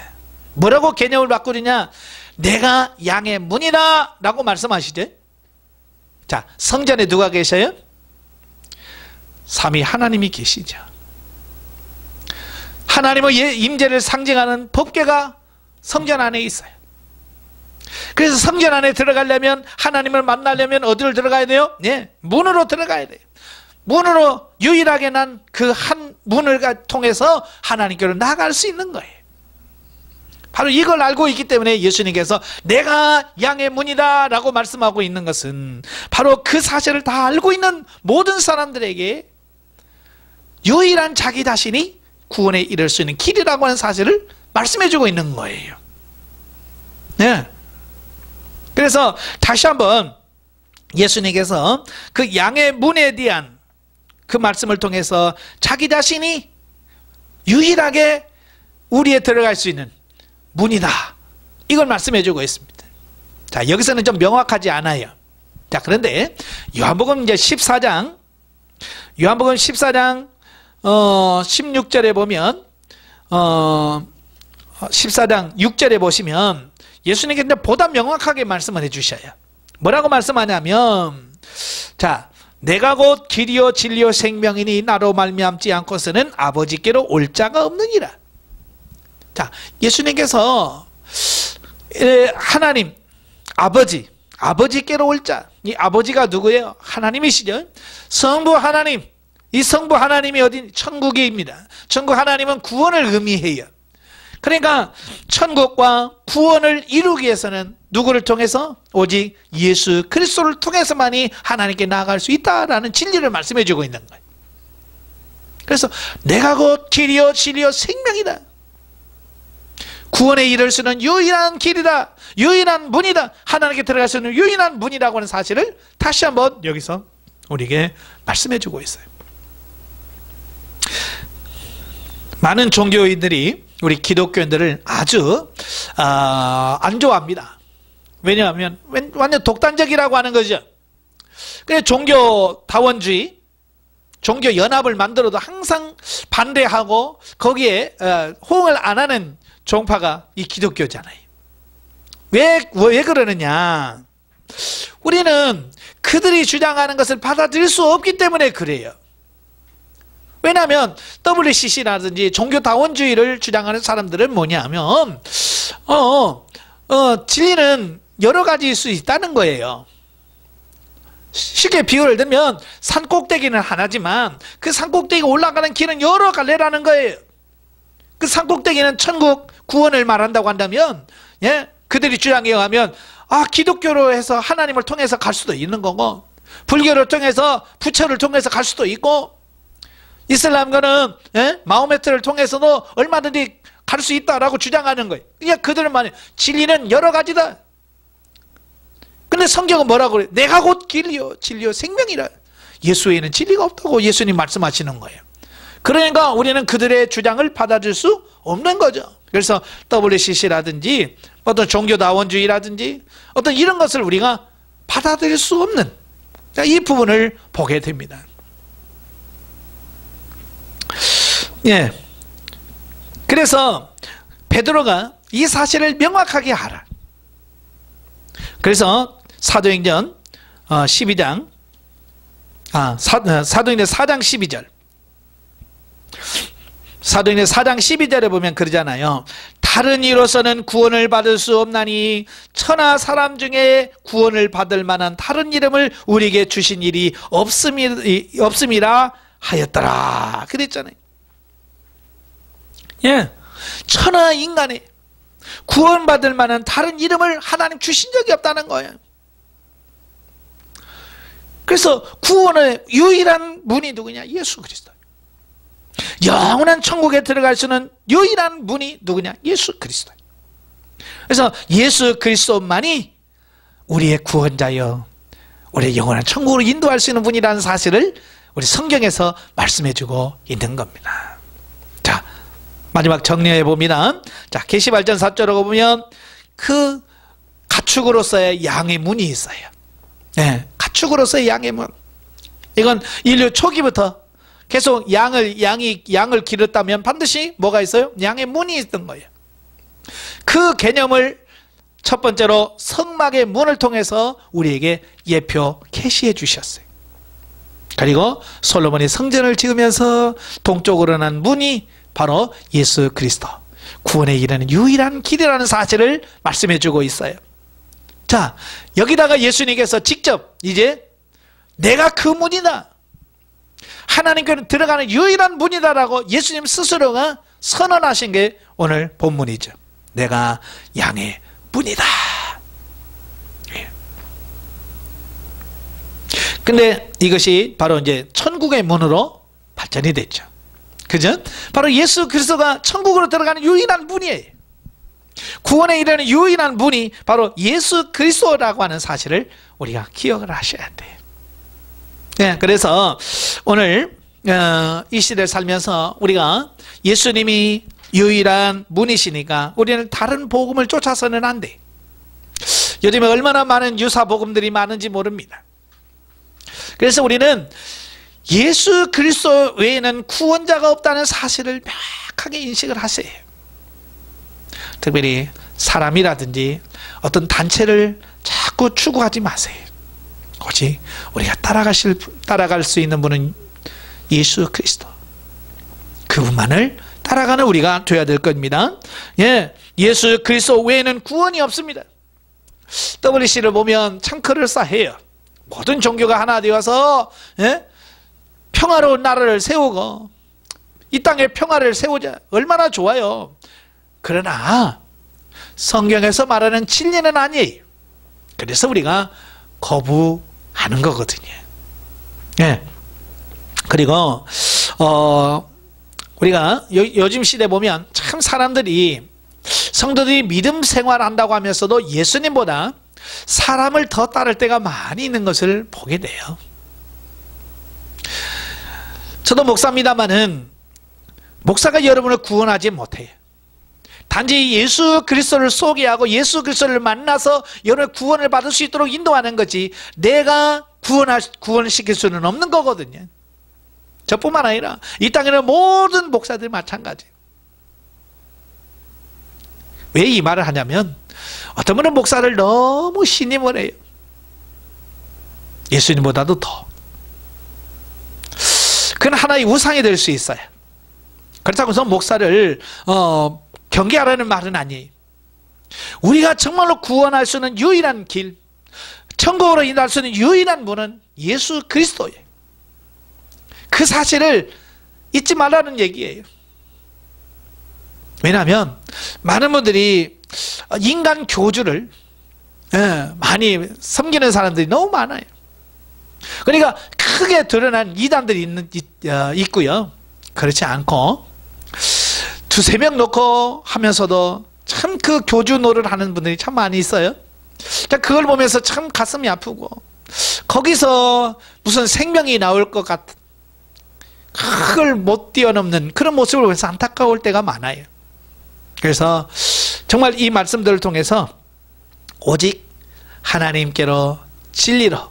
뭐라고 개념을 바꾸느냐? 내가 양의 문이다 라고 말씀하시죠. 자, 성전에 누가 계셔요? 삼위 하나님이 계시죠. 하나님의 임재를 상징하는 법궤가 성전 안에 있어요. 그래서 성전 안에 들어가려면, 하나님을 만나려면 어디를 들어가야 돼요? 네, 문으로 들어가야 돼요. 문으로 유일하게 난 그 한 문을 통해서 하나님께로 나갈 수 있는 거예요. 바로 이걸 알고 있기 때문에 예수님께서 내가 양의 문이다 라고 말씀하고 있는 것은 바로 그 사실을 다 알고 있는 모든 사람들에게 유일한 자기 자신이 구원에 이를 수 있는 길이라고 하는 사실을 말씀해주고 있는 거예요. 네. 그래서 다시 한번 예수님께서 그 양의 문에 대한 그 말씀을 통해서 자기 자신이 유일하게 우리에 들어갈 수 있는 문이다, 이걸 말씀해주고 있습니다. 자, 여기서는 좀 명확하지 않아요. 자, 그런데 요한복음 이제 14장 16절에 보면 14장 6절에 보시면 예수님께서 보다 명확하게 말씀을 해주셔요. 뭐라고 말씀하냐면, 자, 내가 곧 길이요 진리요 생명이니 나로 말미암지 않고서는 아버지께로 올 자가 없느니라. 자, 예수님께서 하나님 아버지께로 올 자, 이 아버지가 누구예요? 하나님이시죠. 성부 하나님, 이 성부 하나님이 어디? 천국입니다. 천국 하나님은 구원을 의미해요. 그러니까 천국과 구원을 이루기 위해서는 누구를 통해서? 오직 예수 그리스도를 통해서만이 하나님께 나아갈 수 있다라는 진리를 말씀해 주고 있는 거예요. 그래서 내가 곧 길이요 진리요 생명이다, 구원에 이를 수 있는 유일한 길이다, 유일한 문이다, 하나님께 들어갈 수 있는 유일한 문이라고 하는 사실을 다시 한번 여기서 우리에게 말씀해 주고 있어요. 많은 종교인들이 우리 기독교인들을 아주 안 좋아합니다. 왜냐하면 완전 독단적이라고 하는 거죠. 그래서 종교다원주의, 종교연합을 만들어도 항상 반대하고 거기에 호응을 안 하는 종파가 이 기독교잖아요. 왜 그러느냐? 우리는 그들이 주장하는 것을 받아들일 수 없기 때문에 그래요. 왜냐하면 WCC라든지 종교다원주의를 주장하는 사람들은 뭐냐면 진리는 여러 가지일 수 있다는 거예요. 쉽게 비유를 들면 산꼭대기는 하나지만 그 산꼭대기가 올라가는 길은 여러 갈래라는 거예요. 그 산꼭대기는 천국 구원을 말한다고 한다면, 예, 그들이 주장에 의하면 기독교로 해서 하나님을 통해서 갈 수도 있는 거고, 불교를 통해서 부처를 통해서 갈 수도 있고, 이슬람과는 마호메트를 통해서도 얼마든지 갈 수 있다라고 주장하는 거예요. 그러니까 그들은 말해 진리는 여러 가지다. 근데 성경은 뭐라고 그래요? 내가 곧 길이요 진리요 생명이라. 예수 외에는 진리가 없다고 예수님 말씀하시는 거예요. 그러니까 우리는 그들의 주장을 받아줄 수 없는 거죠. 그래서 WCC라든지 어떤 종교다원주의라든지 어떤 이런 것을 우리가 받아들일 수 없는 이 부분을 보게 됩니다. 예. 그래서 베드로가 이 사실을 명확하게 하라. 그래서 사도행전 12장 사도행전 4장 12절, 사도행전 4장 12절에 보면 그러잖아요. 다른 이로서는 구원을 받을 수 없나니 천하 사람 중에 구원을 받을 만한 다른 이름을 우리에게 주신 일이 없음이라 하였더라 그랬잖아요. 예, 천하 인간에 구원받을 만한 다른 이름을 하나님 주신 적이 없다는 거예요. 그래서 구원의 유일한 문이 누구냐? 예수 그리스도. 영원한 천국에 들어갈 수 있는 유일한 문이 누구냐? 예수 그리스도. 그래서 예수 그리스도만이 우리의 구원자여 우리의 영원한 천국으로 인도할 수 있는 분이라는 사실을 우리 성경에서 말씀해주고 있는 겁니다. 자, 마지막 정리해 봅니다. 자, 계시발전 4절로 보면 그 가축으로서의 양의 문이 있어요. 네, 가축으로서의 양의 문. 이건 인류 초기부터 계속 양을 기르다면 반드시 뭐가 있어요? 양의 문이 있던 거예요. 그 개념을 첫 번째로 성막의 문을 통해서 우리에게 예표 계시해 주셨어요. 그리고 솔로몬이 성전을 지으면서 동쪽으로 난 문이 바로 예수 그리스도, 구원에 이르는 유일한 길이라는 사실을 말씀해 주고 있어요. 자, 여기다가 예수님께서 직접 이제 내가 그 문이다, 하나님께는 들어가는 유일한 문이다라고 예수님 스스로가 선언하신 게 오늘 본문이죠. 내가 양의 문이다. 근데 이것이 바로 이제 천국의 문으로 발전이 됐죠. 그죠? 바로 예수 그리스도가 천국으로 들어가는 유일한 문이에요. 구원에 이르는 유일한 문이 바로 예수 그리스도라고 하는 사실을 우리가 기억을 하셔야 돼요. 네, 그래서 오늘 이 시대를 살면서 우리가 예수님이 유일한 문이시니까 우리는 다른 복음을 쫓아서는 안 돼. 요즘에 얼마나 많은 유사 복음들이 많은지 모릅니다. 그래서 우리는 예수 그리스도 외에는 구원자가 없다는 사실을 명확하게 인식을 하세요. 특별히 사람이라든지 어떤 단체를 자꾸 추구하지 마세요. 오직 우리가 따라갈 수 있는 분은 예수 그리스도, 그분만을 따라가는 우리가 되어야 될 겁니다. 예, 예수 그리스도 외에는 구원이 없습니다. WC를 보면 참 그럴싸해요. 모든 종교가 하나 되어서 평화로운 나라를 세우고 이 땅에 평화를 세우자, 얼마나 좋아요. 그러나 성경에서 말하는 진리는 아니에요. 그래서 우리가 거부하는 거거든요. 예. 그리고 우리가 요즘 시대 보면 참 사람들이, 성도들이 믿음 생활한다고 하면서도 예수님보다 사람을 더 따를 때가 많이 있는 것을 보게 돼요. 저도 목사입니다마는 목사가 여러분을 구원하지 못해요. 단지 예수 그리스도를 소개하고 예수 그리스도를 만나서 여러분의 구원을 받을 수 있도록 인도하는 거지, 내가 구원시킬 수는 없는 거거든요. 저뿐만 아니라 이 땅에는 모든 목사들이 마찬가지예요. 왜 이 말을 하냐면, 어떤 분은 목사를 너무 신임을 해요. 예수님보다도 더. 그건 하나의 우상이 될 수 있어요. 그렇다고 해서 목사를 경계하라는 말은 아니에요. 우리가 정말로 구원할 수 있는 유일한 길, 천국으로 인도할 수 있는 유일한 문은 예수 그리스도예요. 그 사실을 잊지 말라는 얘기예요. 왜냐하면 많은 분들이 인간 교주를 많이 섬기는 사람들이 너무 많아요. 그러니까 크게 드러난 이단들이 있고요. 그렇지 않고 두세 명 놓고 하면서도 참 그 교주 노릇 하는 분들이 참 많이 있어요. 그걸 보면서 참 가슴이 아프고, 거기서 무슨 생명이 나올 것 같은, 그걸 못 뛰어넘는 그런 모습을 보면서 안타까울 때가 많아요. 그래서 정말 이 말씀들을 통해서 오직 하나님께로 진리로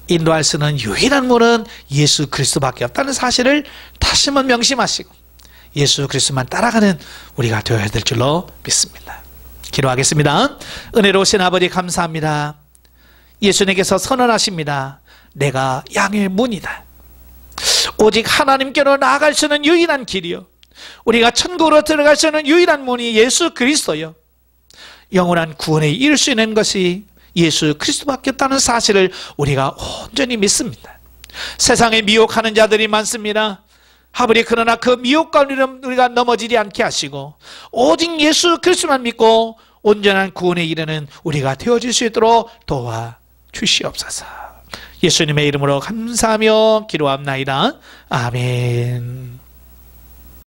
인도할 수 있는 유일한 문은 예수 그리스도밖에 없다는 사실을 다시 한번 명심하시고 예수 그리스도만 따라가는 우리가 되어야 될 줄로 믿습니다. 기도하겠습니다. 은혜로우신 아버지 감사합니다. 예수님께서 선언하십니다. 내가 양의 문이다. 오직 하나님께로 나아갈 수 있는 유일한 길이요, 우리가 천국으로 들어갈 수 있는 유일한 문이 예수 그리스도요, 영원한 구원에 이를 수 있는 것이 예수 그리스도밖에 없다는 사실을 우리가 온전히 믿습니다. 세상에 미혹하는 자들이 많습니다. 아버지, 그러나 그 미혹 가운데 우리가 넘어지지 않게 하시고 오직 예수 그리스도만 믿고 온전한 구원에 이르는 우리가 되어질 수 있도록 도와주시옵소서. 예수님의 이름으로 감사하며 기도합나이다. 아멘.